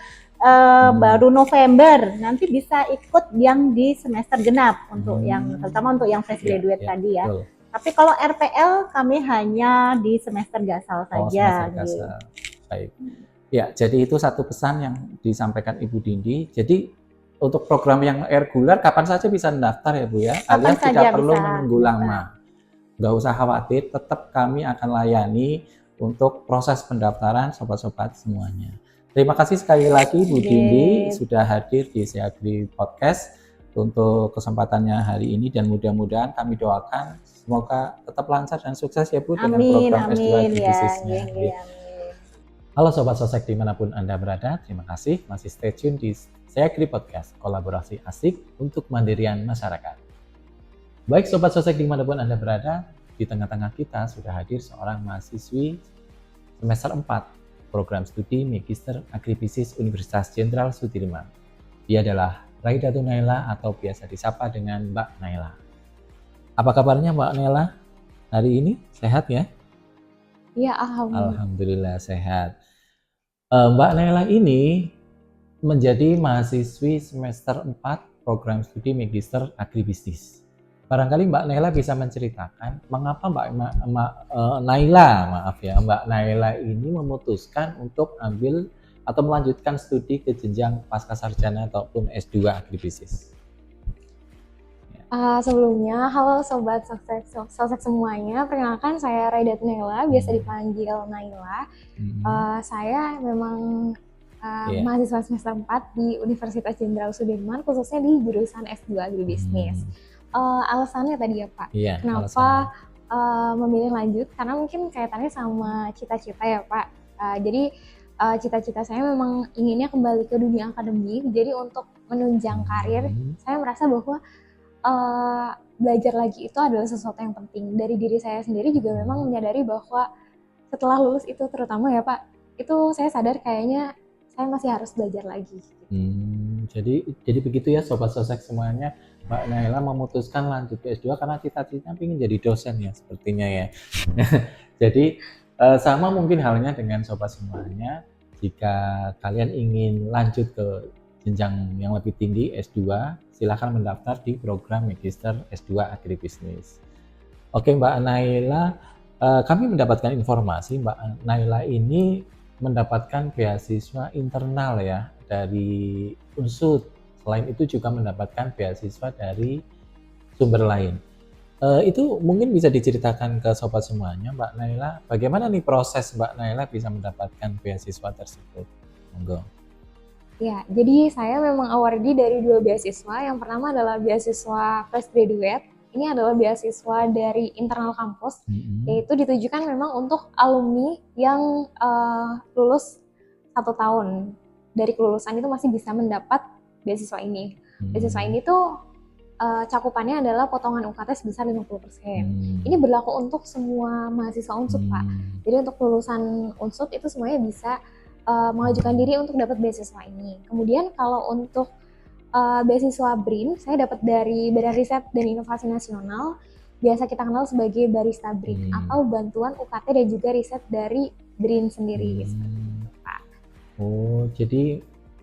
baru November, nanti bisa ikut yang di semester genap untuk yang terutama untuk yang fresh graduate tadi ya. Betul. Tapi kalau RPL kami hanya di semester gasal saja. Semester gasal. Baik. Ya, jadi itu satu pesan yang disampaikan Ibu Dindi. Jadi untuk program yang reguler kapan saja bisa mendaftar ya Bu ya, alias tidak perlu menunggu lama. Nggak usah khawatir, tetap kami akan layani untuk proses pendaftaran sobat-sobat semuanya. Terima kasih sekali lagi Bu Dindi sudah hadir di Saya Agri Podcast untuk kesempatannya hari ini, dan mudah-mudahan kami doakan semoga tetap lancar dan sukses ya Bu dengan program S2 Agribisnisnya. Halo Sobat Sosek dimanapun Anda berada, terima kasih masih stay tune di Saya Agri Podcast, kolaborasi asik untuk kemandirian masyarakat. Baik Sobat Sosek dimanapun Anda berada, di tengah-tengah kita sudah hadir seorang mahasiswi semester 4 program studi Magister Agribisnis Universitas Jenderal Sudirman. Dia adalah Raidatul Naila atau biasa disapa dengan Mbak Naila. Apa kabarnya Mbak Naila hari ini? Sehat ya? Iya, alhamdulillah. Alhamdulillah sehat. Mbak Naila ini menjadi mahasiswi semester 4 program studi Magister Agribisnis. Barangkali Mbak Naila bisa menceritakan mengapa Mbak Naila ini memutuskan untuk ambil atau melanjutkan studi ke jenjang Pascasarjana ataupun S2 Agribisnis. Sebelumnya, halo Sobat Sosek semuanya, perkenalkan saya Raidatul Naila, biasa dipanggil Naila. Saya memang mahasiswa semester 4 di Universitas Jenderal Sudirman, khususnya di jurusan S2 Agribisnis. Alasannya tadi ya Pak, kenapa memilih lanjut, karena mungkin kaitannya sama cita-cita ya Pak. Jadi cita-cita saya memang inginnya kembali ke dunia akademik, jadi untuk menunjang karir, saya merasa bahwa belajar lagi itu adalah sesuatu yang penting. Dari diri saya sendiri juga memang menyadari bahwa setelah lulus itu terutama ya Pak, itu saya sadar kayaknya saya masih harus belajar lagi. Jadi begitu ya Sobat Sosek semuanya, Mbak Naila memutuskan lanjut ke S2 karena cita-citanya ingin jadi dosen ya sepertinya ya. Jadi sama mungkin halnya dengan Sobat semuanya, jika kalian ingin lanjut ke jenjang yang lebih tinggi S2, silakan mendaftar di program Magister S2 Agribisnis. Oke Mbak Naila, kami mendapatkan informasi Mbak Naila ini mendapatkan beasiswa internal ya dari UNSUD. Selain itu juga mendapatkan beasiswa dari sumber lain. Itu mungkin bisa diceritakan ke sobat semuanya, Mbak Naila, bagaimana nih proses Mbak Naila bisa mendapatkan beasiswa tersebut? Monggo. Ya, jadi saya memang awardee dari 2 beasiswa. Yang pertama adalah beasiswa fresh graduate. Ini adalah beasiswa dari internal kampus, yaitu ditujukan memang untuk alumni yang lulus 1 tahun. Dari kelulusan itu masih bisa mendapat beasiswa ini. Beasiswa ini tuh cakupannya adalah potongan UKT sebesar 50%. Ini berlaku untuk semua mahasiswa UNSUD, Pak. Jadi untuk lulusan UNSUD itu semuanya bisa mengajukan diri untuk dapat beasiswa ini. Kemudian kalau untuk beasiswa BRIN, saya dapat dari Badan Riset dan Inovasi Nasional, biasa kita kenal sebagai Barista BRIN, atau bantuan UKT dan juga riset dari BRIN sendiri. Pak. Oh, jadi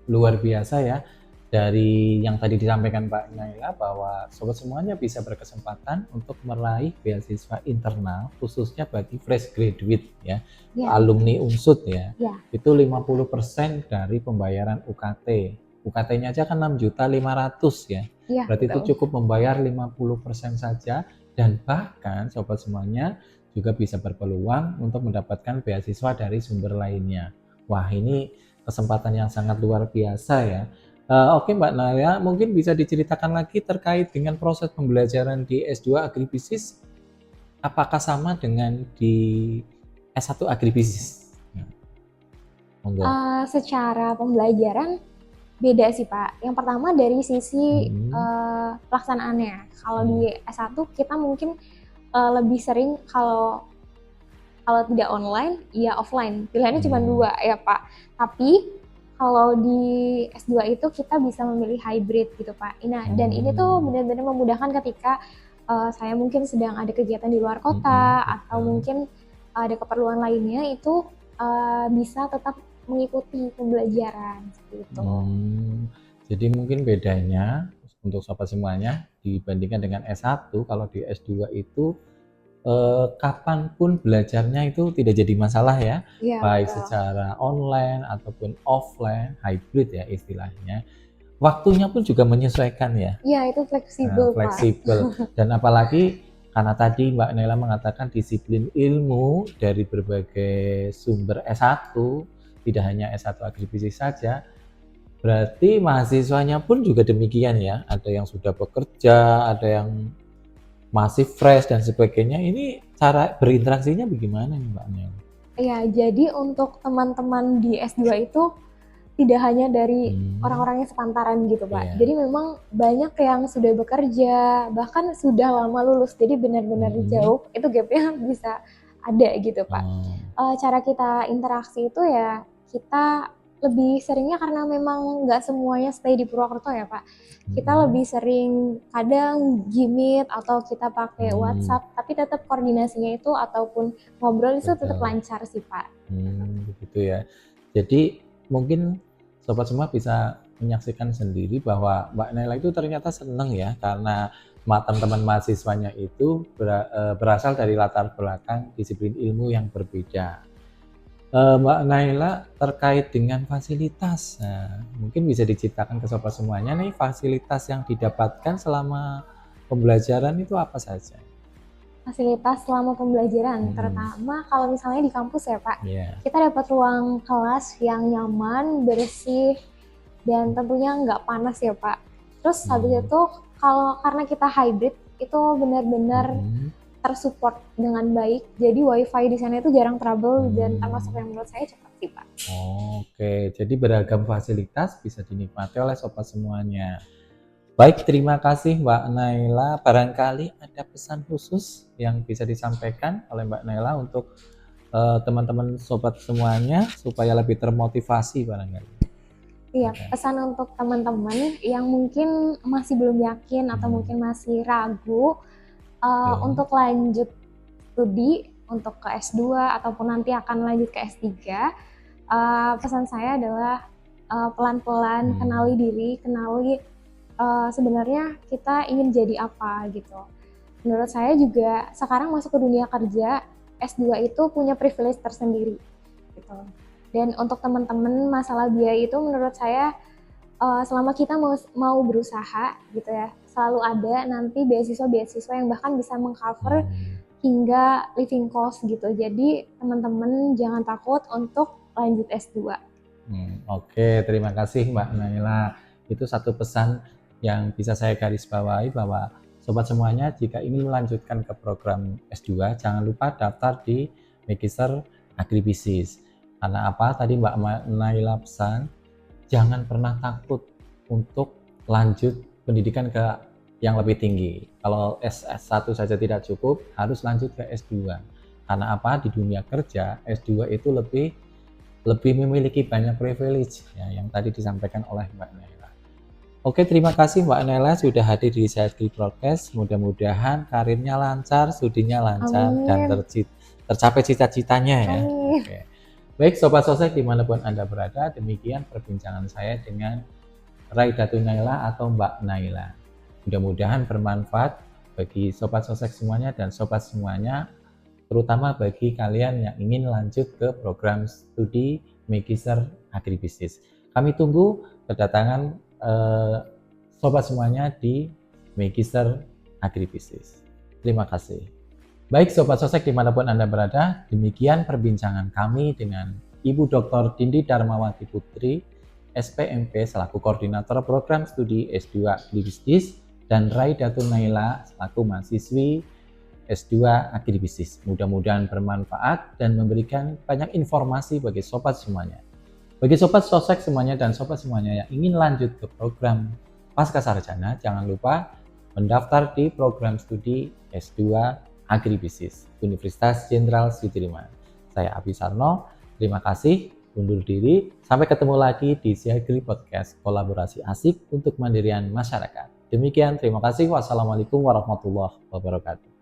luar biasa ya. Dari yang tadi disampaikan Mbak Naila bahwa sobat semuanya bisa berkesempatan untuk meraih beasiswa internal khususnya bagi fresh graduate ya, alumni UNSUD ya. Itu 50% dari pembayaran UKT. UKT-nya aja kan 6.500.000 ya. Berarti betul. Itu cukup membayar 50% saja, dan bahkan sobat semuanya juga bisa berpeluang untuk mendapatkan beasiswa dari sumber lainnya. Wah, ini kesempatan yang sangat luar biasa ya. Oke Mbak Naila, mungkin bisa diceritakan lagi terkait dengan proses pembelajaran di S2 Agribisnis, apakah sama dengan di S1 Agribisnis? Secara pembelajaran beda sih Pak. Yang pertama dari sisi pelaksanaannya. Kalau di S1 kita mungkin lebih sering kalau tidak online, ya offline. Pilihannya cuma 2 ya Pak. Tapi kalau di S2 itu kita bisa memilih hybrid gitu Pak. Nah, dan ini tuh benar-benar memudahkan ketika saya mungkin sedang ada kegiatan di luar kota atau mungkin ada keperluan lainnya, itu bisa tetap mengikuti pembelajaran seperti itu. Jadi mungkin bedanya untuk sobat semuanya dibandingkan dengan S1, kalau di S2 itu kapanpun belajarnya itu tidak jadi masalah ya, baik secara online ataupun offline, hybrid ya istilahnya. Waktunya pun juga menyesuaikan ya. Iya, itu fleksibel, fleksibel. Dan apalagi karena tadi Mbak Naila mengatakan disiplin ilmu dari berbagai sumber S1, tidak hanya S1 Agribisnis saja, berarti mahasiswanya pun juga demikian ya. Ada yang sudah bekerja, ada yang masih fresh dan sebagainya. Ini cara berinteraksinya bagaimana nih Mbak Naila? Iya, jadi untuk teman-teman di S2 itu tidak hanya dari orang-orang yang sepantaran gitu Pak. Jadi memang banyak yang sudah bekerja, bahkan sudah lama lulus. Jadi benar-benar jauh, itu gapnya bisa ada gitu Pak. Cara kita interaksi itu ya kita lebih seringnya karena memang nggak semuanya stay di Purwokerto ya Pak. Kita lebih sering kadang Gmeet atau kita pakai WhatsApp, tapi tetap koordinasinya itu ataupun ngobrol itu tetap lancar sih Pak. Begitu ya. Jadi mungkin sobat semua bisa menyaksikan sendiri bahwa Mbak Naila itu ternyata senang ya, karena teman-teman mahasiswanya itu berasal dari latar belakang disiplin ilmu yang berbeda. Mbak Naila, terkait dengan fasilitas, mungkin bisa diceritakan ke sobat semuanya nih, fasilitas yang didapatkan selama pembelajaran itu apa saja? Fasilitas selama pembelajaran, terutama kalau misalnya di kampus ya Pak, kita dapat ruang kelas yang nyaman, bersih, dan tentunya nggak panas ya Pak. Terus habis itu karena kita hybrid, itu benar-benar tersupport dengan baik, jadi wifi di sana itu jarang trouble dan termasuk yang menurut saya cepat sih Pak. Oke, jadi beragam fasilitas bisa dinikmati oleh sobat semuanya. Baik, terima kasih Mbak Naila. Barangkali ada pesan khusus yang bisa disampaikan oleh Mbak Naila untuk teman-teman sobat semuanya supaya lebih termotivasi barangkali. Iya, pesan untuk teman-teman yang mungkin masih belum yakin atau mungkin masih ragu untuk lanjut studi, untuk ke S2 ataupun nanti akan lanjut ke S3, pesan saya adalah pelan-pelan kenali diri, kenali sebenarnya kita ingin jadi apa gitu. Menurut saya juga sekarang masuk ke dunia kerja, S2 itu punya privilege tersendiri gitu. Dan untuk teman-teman masalah biaya itu menurut saya selama kita mau berusaha gitu ya, selalu ada nanti beasiswa-beasiswa yang bahkan bisa mengcover hingga living cost gitu. Jadi teman-teman jangan takut untuk lanjut S2. Oke, terima kasih Mbak Naila. Itu satu pesan yang bisa saya garis bawahi, bahwa sobat semuanya jika ingin melanjutkan ke program S2 jangan lupa daftar di Magister Agribisnis. Karena apa? Tadi Mbak Naila pesan, jangan pernah takut untuk lanjut pendidikan ke yang lebih tinggi. Kalau S1 saja tidak cukup, harus lanjut ke S2. Karena apa? Di dunia kerja, S2 itu lebih lebih memiliki banyak privilege ya, yang tadi disampaikan oleh Mbak Naila. Oke, terima kasih Mbak Naila sudah hadir di Sehatri Podcast. Mudah-mudahan karirnya lancar, studinya lancar, dan tercapai cita-citanya ya. Oke. Baik Sobat Sosek dimanapun Anda berada, demikian perbincangan saya dengan Raidatun Naila atau Mbak Naila. Mudah-mudahan bermanfaat bagi Sobat Sosek semuanya dan Sobat semuanya, terutama bagi kalian yang ingin lanjut ke program studi Magister Agribisnis. Kami tunggu kedatangan Sobat semuanya di Magister Agribisnis. Terima kasih. Baik Sobat Sosek dimanapun Anda berada, demikian perbincangan kami dengan Ibu Dr. Dindi Darmawati Putri, SPMP selaku Koordinator Program Studi S2 Agribisnis, dan Raidatun Naila selaku mahasiswi S2 Agribisnis. Mudah-mudahan bermanfaat dan memberikan banyak informasi bagi Sobat semuanya. Bagi Sobat Sosek semuanya dan Sobat semuanya yang ingin lanjut ke program Pascasarjana, jangan lupa mendaftar di program studi S2 Agribisnis Universitas Jenderal Sudirman. Saya Abi Sarno, terima kasih, undur diri. Sampai ketemu lagi di Sehatri Podcast, kolaborasi asik untuk mandirian masyarakat. Demikian, terima kasih. Wassalamualaikum warahmatullahi wabarakatuh.